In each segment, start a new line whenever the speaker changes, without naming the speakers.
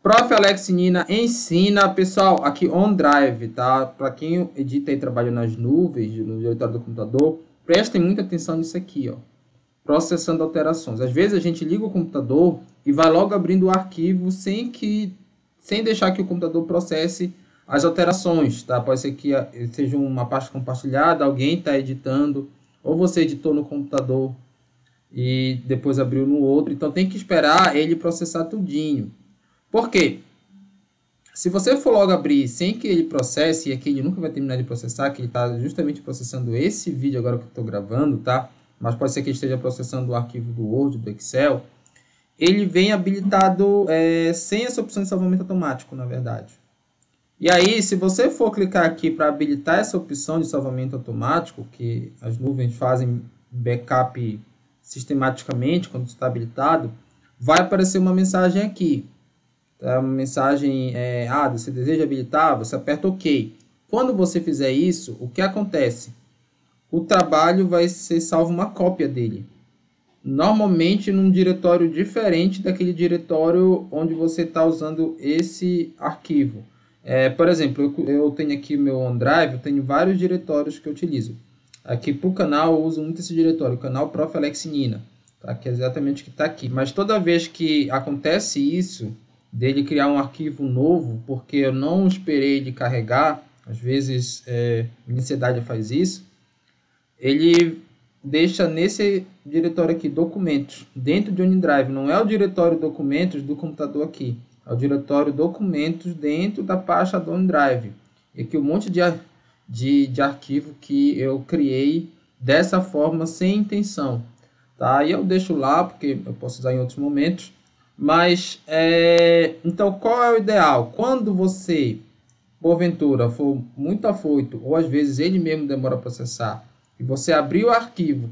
Prof. Alex Nina ensina, pessoal, aqui OneDrive, tá? Para quem edita e trabalha nas nuvens, no diretório do computador, prestem muita atenção nisso aqui, ó. Processando alterações. Às vezes a gente liga o computador e vai logo abrindo o arquivo sem deixar que o computador processe as alterações, tá? Pode ser que seja uma pasta compartilhada, alguém está editando, ou você editou no computador e depois abriu no outro, então tem que esperar ele processar tudinho. Por quê? Se você for logo abrir sem que ele processe, e aqui ele nunca vai terminar de processar, que ele está justamente processando esse vídeo agora que eu estou gravando, tá? Mas pode ser que ele esteja processando o arquivo do Word, do Excel, ele vem habilitado sem essa opção de salvamento automático, na verdade. E aí, se você for clicar aqui para habilitar essa opção de salvamento automático, que as nuvens fazem backup sistematicamente quando está habilitado, vai aparecer uma mensagem aqui. Tá? Uma mensagem, você deseja habilitar? Você aperta OK. Quando você fizer isso, o que acontece? O trabalho vai ser salvo uma cópia dele. Normalmente num diretório diferente daquele diretório onde você está usando esse arquivo. Por exemplo, eu tenho aqui o meu OneDrive, eu tenho vários diretórios que eu utilizo. Aqui para o canal eu uso muito esse diretório, o canal Prof. Alex Nina, tá? Que é exatamente o que está aqui. Mas toda vez que acontece isso, dele criar um arquivo novo, porque eu não esperei ele carregar, às vezes minha ansiedade faz isso, ele deixa nesse diretório aqui, documentos, dentro de OneDrive. Não é o diretório documentos do computador aqui, é o diretório documentos dentro da pasta do OneDrive. E aqui um monte de arquivo que eu criei dessa forma, sem intenção. Tá? E eu deixo lá, porque eu posso usar em outros momentos. Mas, então, qual é o ideal? Quando você, porventura, for muito afoito, ou às vezes ele mesmo demora a processar, e você abrir o arquivo,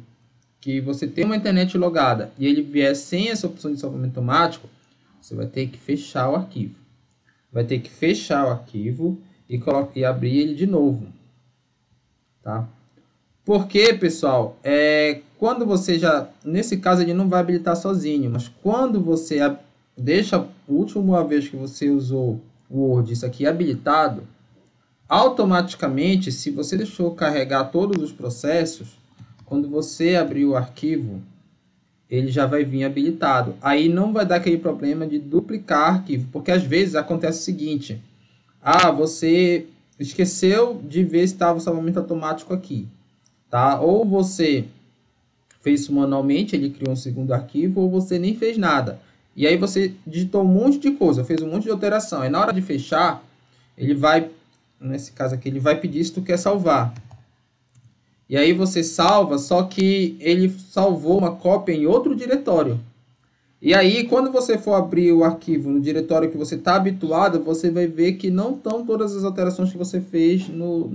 que você tem uma internet logada, e ele vier sem essa opção de salvamento automático, você vai ter que fechar o arquivo. Vai ter que fechar o arquivo e abrir ele de novo. Tá? Porque, pessoal, quando você já... Nesse caso, ele não vai habilitar sozinho, mas quando você deixa a última vez que você usou o Word, isso aqui habilitado, automaticamente, se você deixou carregar todos os processos, quando você abrir o arquivo, ele já vai vir habilitado. Aí não vai dar aquele problema de duplicar arquivo, porque às vezes acontece o seguinte: você esqueceu de ver se estava o salvamento automático aqui, tá? Ou você fez isso manualmente, ele criou um segundo arquivo, ou você nem fez nada. E aí você digitou um monte de coisa, fez um monte de alteração. E na hora de fechar, ele vai, nesse caso aqui, ele vai pedir se tu quer salvar. E aí você salva, só que ele salvou uma cópia em outro diretório. E aí, quando você for abrir o arquivo no diretório que você está habituado, você vai ver que não estão todas as alterações que você fez no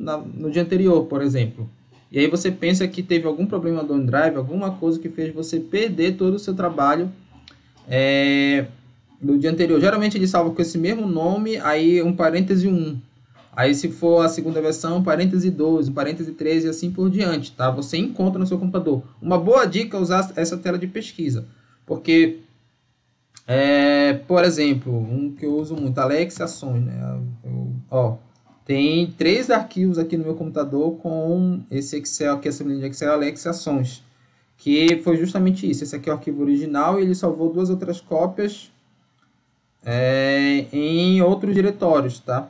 dia anterior, por exemplo. E aí você pensa que teve algum problema do OneDrive, alguma coisa que fez você perder todo o seu trabalho no dia anterior. Geralmente ele salva com esse mesmo nome, aí um parêntese 1. Aí se for a segunda versão, parêntese 12, parêntese 13 e assim por diante, tá? Você encontra no seu computador. Uma boa dica é usar essa tela de pesquisa, porque, por exemplo, um que eu uso muito, Alex Ações, né? Tem 3 arquivos aqui no meu computador com esse Excel aqui, essa linha de Excel, Alex Ações, que foi justamente isso. Esse aqui é o arquivo original e ele salvou 2 outras cópias em outros diretórios, tá?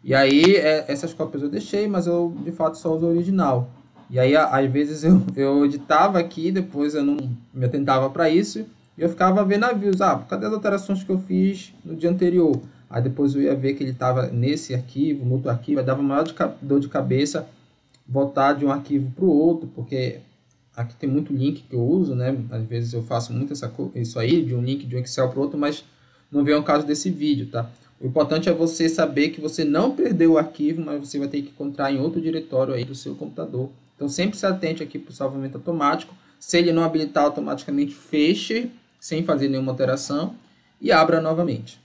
E aí, essas cópias eu deixei, mas eu de fato só uso o original. E aí, às vezes eu editava aqui, depois eu não me atentava para isso, e eu ficava vendo avisos. Cadê as alterações que eu fiz no dia anterior? Aí depois eu ia ver que ele estava nesse arquivo, no outro arquivo, aí dava maior dor de cabeça voltar de um arquivo para o outro, porque aqui tem muito link que eu uso, né? Às vezes eu faço muito isso aí, de um link de um Excel para o outro, mas não vem ao caso desse vídeo, tá? O importante é você saber que você não perdeu o arquivo, mas você vai ter que encontrar em outro diretório aí do seu computador. Então sempre se atente aqui para o salvamento automático. Se ele não habilitar automaticamente, feche sem fazer nenhuma alteração e abra novamente.